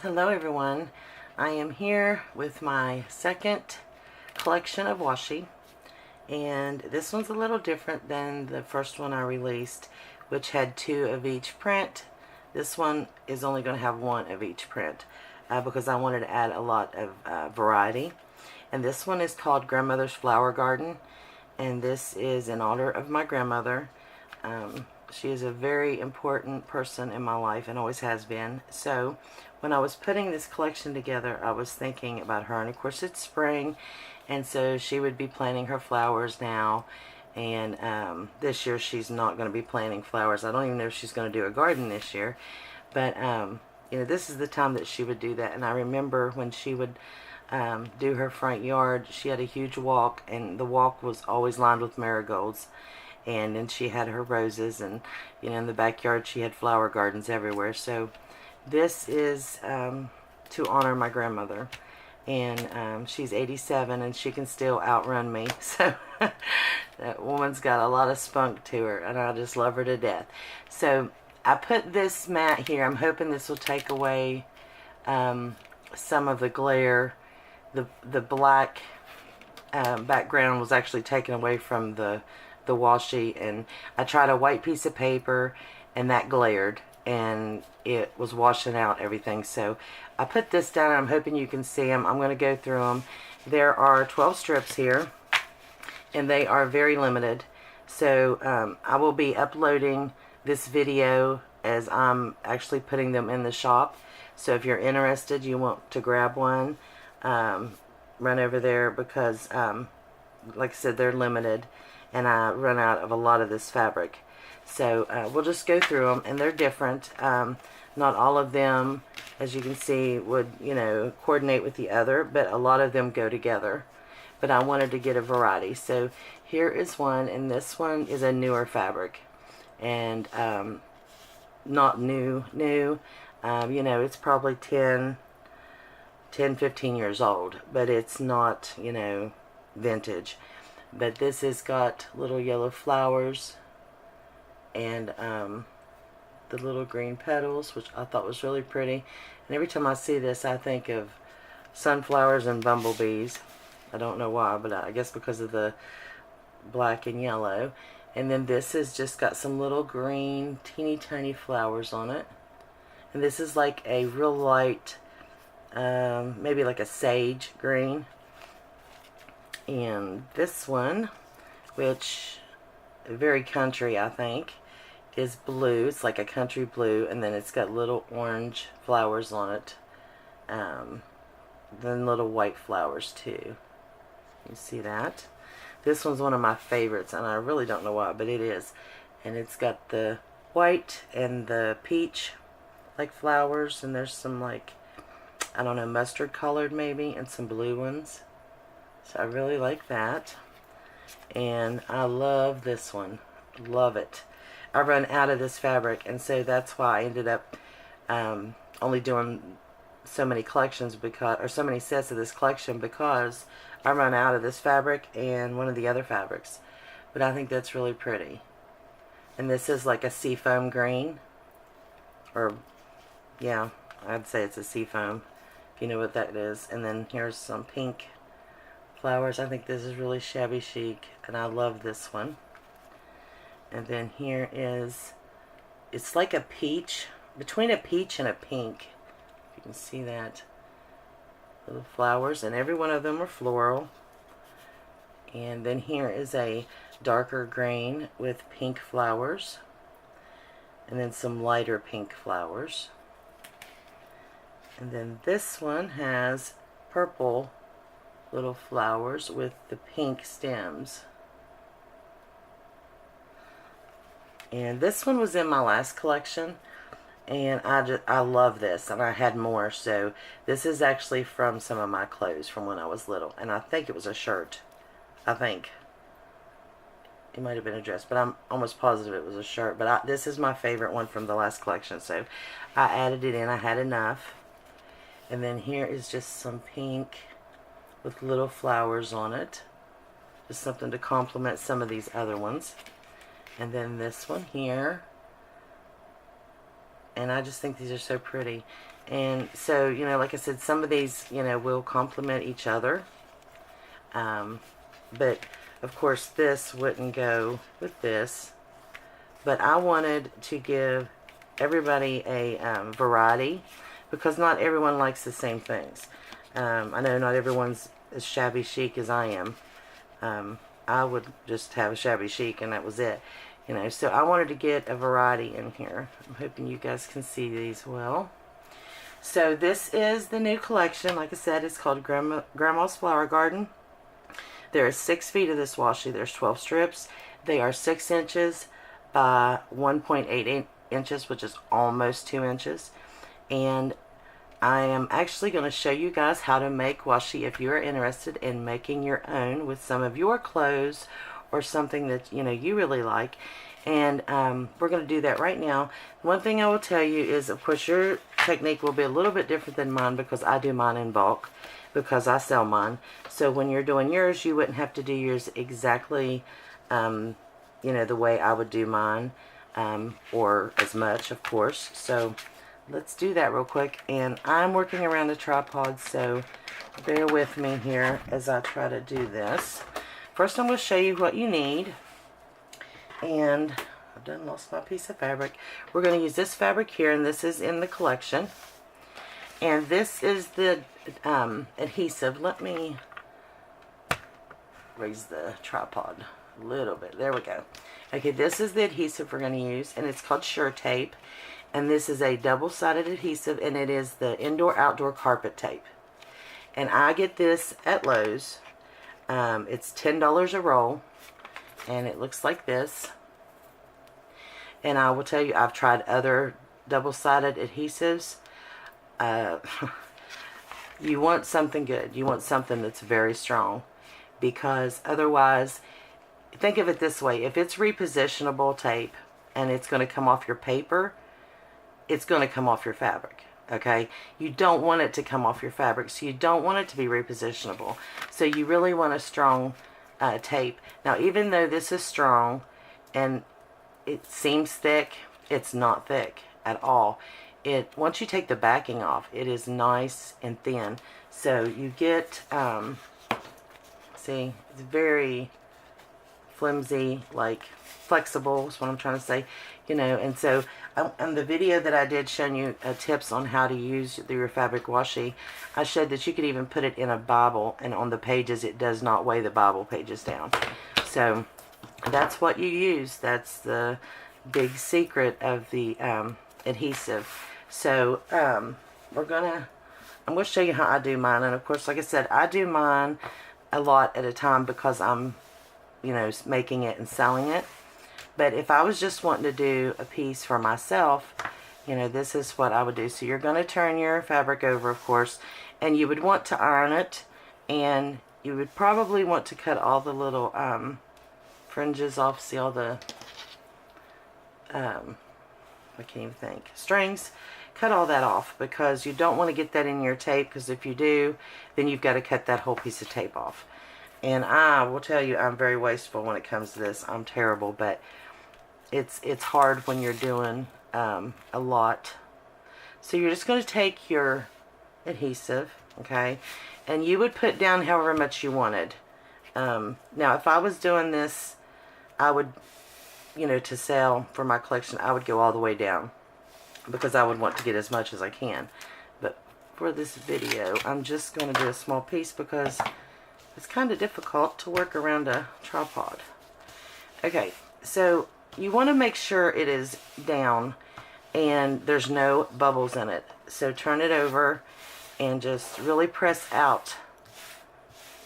Hello everyone. I am here with my second collection of washi, and this one's a little different than the first one I released, which had 2 of each print. This one is only going to have 1 of each print because I wanted to add a lot of variety. And this one is called Grandmother's Flower Garden, and this is in honor of my grandmother. She is a very important person in my life and always has been. So when I was putting this collection together, I was thinking about her. And of course it's spring, and so she would be planting her flowers now. And this year she's not going to be planting flowers. I don't even know if she's going to do a garden this year. But you know, this is the time that she would do that. And I remember when she would do her front yard, she had a huge walk, and the walk was always lined with marigolds. And then she had her roses, and you know, in the backyard she had flower gardens everywhere. So this is to honor my grandmother, and she's 87 and she can still outrun me. So that woman's got a lot of spunk to her, and I just love her to death. So I put this mat here. I'm hoping this will take away some of the glare. The black background was actually taken away from the washi, and I tried a white piece of paper and that glared and it was washing out everything. So I put this down, and I'm hoping you can see them. I'm going to go through them. There are 12 strips here, and they are very limited. So I will be uploading this video as I'm actually putting them in the shop. So if you're interested, you want to grab one, run over there, because like I said, they're limited, and I run out of a lot of this fabric. So we'll just go through them, and they're different. Not all of them, as you can see, would, you know, coordinate with the other, but a lot of them go together. But I wanted to get a variety. So here is one, and this one is a newer fabric, and not new. You know, it's probably 10, 15 years old, but it's not, you know, vintage. But this has got little yellow flowers and the little green petals, which I thought was really pretty. And every time I see this, I think of sunflowers and bumblebees. I don't know why, but I guess because of the black and yellow. And then this has just got some little green, teeny tiny flowers on it. And this is like a real light, maybe like a sage green. And this one, which very country, I think, is blue. It's like a country blue, and then it's got little orange flowers on it, then little white flowers too. You see that? This one's one of my favorites, and I really don't know why, but it is. And it's got the white and the peach like flowers, and there's some like, I don't know, mustard colored maybe, and some blue ones. So I really like that. And I love this one. Love it. I run out of this fabric, and so that's why I ended up only doing so many collections, because, or so many sets of this collection, because I run out of this fabric and one of the other fabrics. But I think that's really pretty. And this is like a seafoam green, or yeah, I'd say it's a seafoam, if you know what that is. And then here's some pink flowers. I think this is really shabby chic, and I love this one. And then here is, it's like a peach, between a peach and a pink, if you can see that. Little flowers, and every one of them are floral. And then here is a darker green with pink flowers, and then some lighter pink flowers. And then this one has purple little flowers with the pink stems. And this one was in my last collection, and I love this, and I had more. So this is actually from some of my clothes from when I was little, and I think it was a shirt. I think it might have been a dress, but I'm almost positive it was a shirt. But this is my favorite one from the last collection, so I added it in. I had enough. And then here is just some pink with little flowers on it, just something to complement some of these other ones. And then this one here And I just think these are so pretty. And so, you know, like I said, some of these, you know, will complement each other. But, of course, this wouldn't go with this. But I wanted to give everybody a variety, because not everyone likes the same things. I know not everyone's as shabby chic as I am. I would just have a shabby chic and that was it. You know, so I wanted to get a variety in here. I'm hoping you guys can see these well. So this is the new collection. Like I said, it's called Grandma's Flower Garden. There are 6 feet of this washi. There's 12 strips. They are 6 inches by 1.8 inches, which is almost 2 inches. And I am actually going to show you guys how to make washi if you are interested in making your own with some of your clothes or something that, you know, you really like. And we're going to do that right now. One thing I will tell you is, of course, your technique will be a little bit different than mine, because I do mine in bulk, because I sell mine. So when you're doing yours, you wouldn't have to do yours exactly, you know, the way I would do mine, or as much, of course. So let's do that real quick. And I'm working around a tripod, so bear with me here as I try to do this. First, I'm going to show you what you need. And I've done lost my piece of fabric. We're going to use this fabric here, and this is in the collection. And this is the adhesive. Let me raise the tripod a little bit. There we go. Okay, this is the adhesive we're going to use, and it's called Sure Tape. And this is a double-sided adhesive, and it is the indoor-outdoor carpet tape. And I get this at Lowe's. It's $10 a roll, and it looks like this. And I will tell you, I've tried other double-sided adhesives. You want something good. You want something that's very strong, because otherwise, think of it this way. If it's repositionable tape and it's going to come off your paper, it's going to come off your fabric. Okay, you don't want it to come off your fabric, so you don't want it to be repositionable. So you really want a strong tape. Now, even though this is strong and it seems thick, it's not thick at all. Once you take the backing off, it is nice and thin. So you get, see, it's very flimsy, like flexible is what I'm trying to say, you know. And so on the video that I did showing you tips on how to use your fabric washi, I showed that you could even put it in a Bible, and on the pages it does not weigh the Bible pages down. So that's what you use. That's the big secret of the adhesive. So I'm gonna show you how I do mine. And of course, like I said, I do mine a lot at a time, because I'm, you know, making it and selling it. But if I was just wanting to do a piece for myself, you know, this is what I would do. So you're going to turn your fabric over, of course, and you would want to iron it, and you would probably want to cut all the little fringes off. See all the I can't even think, strings. Cut all that off, because you don't want to get that in your tape, because if you do, then you've got to cut that whole piece of tape off. And I will tell you, I'm very wasteful when it comes to this. I'm terrible, but it's hard when you're doing a lot. So you're just going to take your adhesive, okay, and you would put down however much you wanted. Now, if I was doing this, I would, you know, to sell for my collection, I would go all the way down, because I would want to get as much as I can. But for this video, I'm just going to do a small piece, because it's kind of difficult to work around a tripod. Okay, so you want to make sure it is down and there's no bubbles in it. So turn it over and just really press out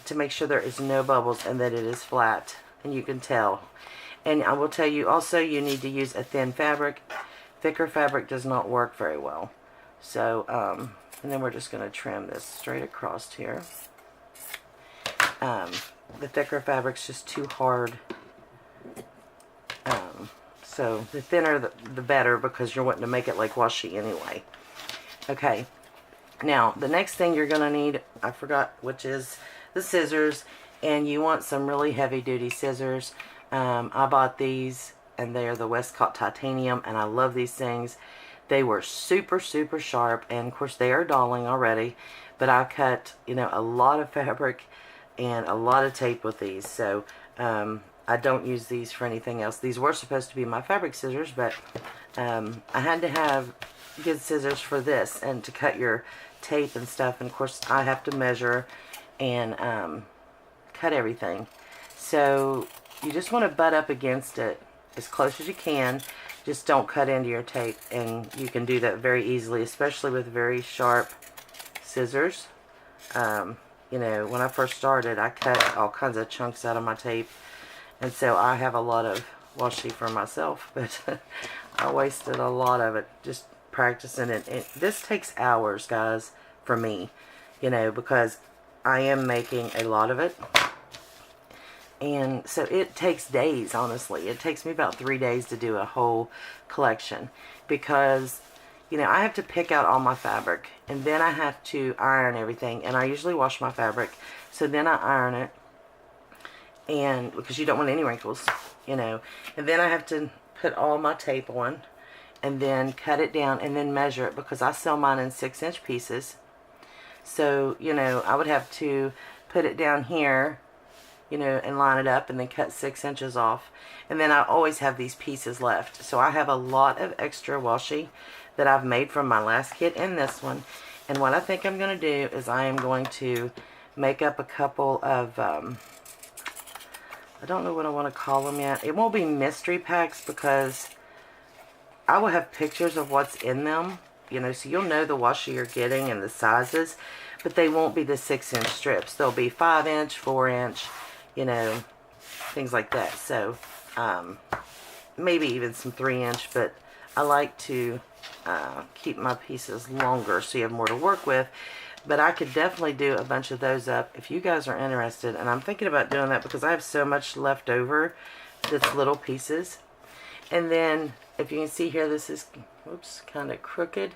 to make sure there is no bubbles and that it is flat, and you can tell. And I will tell you also, you need to use a thin fabric. Thicker fabric does not work very well. So, and then we're just going to trim this straight across here. The thicker fabric's just too hard. So the thinner the better, because you're wanting to make it like washi anyway. Okay, now the next thing you're going to need, I forgot, which is the scissors. And you want some really heavy duty scissors. I bought these, and they are the Westcott Titanium, and I love these things. They were super, super sharp, and of course they are dulling already, but I cut, you know, a lot of fabric and a lot of tape with these. So I don't use these for anything else. These were supposed to be my fabric scissors, but I had to have good scissors for this and to cut your tape and stuff. And of course I have to measure and cut everything. So you just want to butt up against it as close as you can. Just don't cut into your tape, and you can do that very easily, especially with very sharp scissors. You know, when I first started, I cut all kinds of chunks out of my tape, and so I have a lot of washi for myself, but I wasted a lot of it just practicing it. And this takes hours, guys, for me, you know, because I am making a lot of it. And so it takes days, honestly. It takes me about 3 days to do a whole collection because, you know, I have to pick out all my fabric, and then I have to iron everything. And I usually wash my fabric, so then I iron it, and because you don't want any wrinkles, you know. And then I have to put all my tape on, and then cut it down, and then measure it, because I sell mine in 6-inch pieces. So, you know, I would have to put it down here, you know, and line it up, and then cut 6 inches off. And then I always have these pieces left. So I have a lot of extra washi that I've made from my last kit and this one. And what I think I'm going to do is I am going to make up a couple of, I don't know what I want to call them yet. It won't be mystery packs, because I will have pictures of what's in them, you know, so you'll know the washi you're getting and the sizes, but they won't be the 6-inch strips. They'll be 5-inch, 4-inch, you know, things like that. So maybe even some 3-inch, but I like to keep my pieces longer so you have more to work with. But I could definitely do a bunch of those up if you guys are interested, and I'm thinking about doing that because I have so much left over that's little pieces. And then if you can see here, this is, oops, kind of crooked,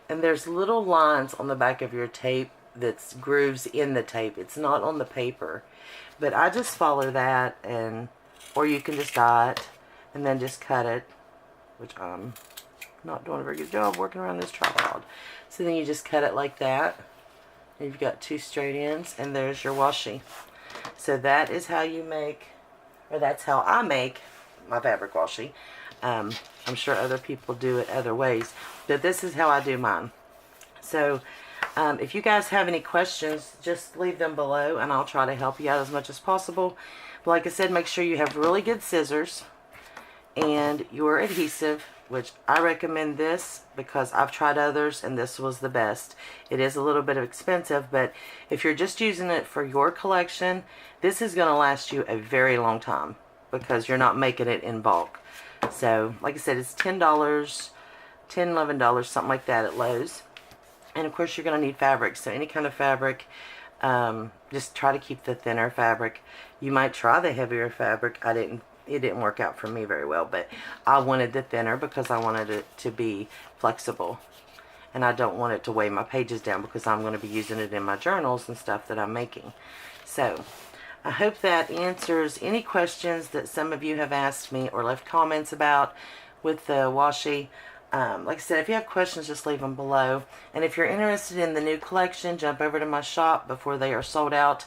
and there's little lines on the back of your tape that's grooves in the tape. It's not on the paper. But I just follow that, and or you can just dye it and then just cut it, which I'm not doing a very good job working around this tripod. So then you just cut it like that. And you've got 2 straight ends, and there's your washi. So that is how you make, or that's how I make my fabric washi. I'm sure other people do it other ways, but this is how I do mine. So if you guys have any questions, just leave them below, and I'll try to help you out as much as possible. But like I said, make sure you have really good scissors and your adhesive, which I recommend this because I've tried others and this was the best. It is a little bit expensive, but if you're just using it for your collection, this is going to last you a very long time because you're not making it in bulk. So like I said, it's $10, $10, $11, something like that at Lowe's. And of course you're going to need fabric, so any kind of fabric. Just try to keep the thinner fabric. You might try the heavier fabric. It didn't work out for me very well, but I wanted the thinner because I wanted it to be flexible, and I don't want it to weigh my pages down because I'm going to be using it in my journals and stuff that I'm making. So I hope that answers any questions that some of you have asked me or left comments about with the washi. Like I said, if you have questions, just leave them below. And if you're interested in the new collection, jump over to my shop before they are sold out.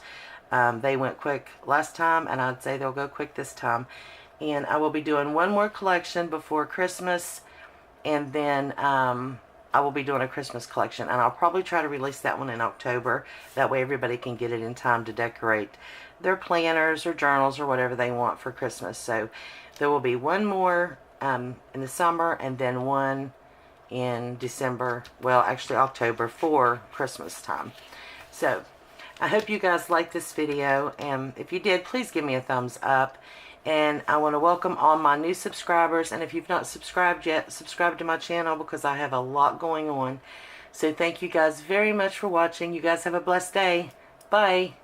They went quick last time, and I'd say they'll go quick this time. And I will be doing one more collection before Christmas, and then I will be doing a Christmas collection. And I'll probably try to release that one in October. That way everybody can get it in time to decorate their planners or journals or whatever they want for Christmas. So there will be one more in the summer, and then one in December, well actually October, for Christmas time. So I hope you guys liked this video, and if you did, please give me a thumbs up. And I want to welcome all my new subscribers, and if you've not subscribed yet, subscribe to my channel because I have a lot going on. So thank you guys very much for watching. You guys have a blessed day. Bye.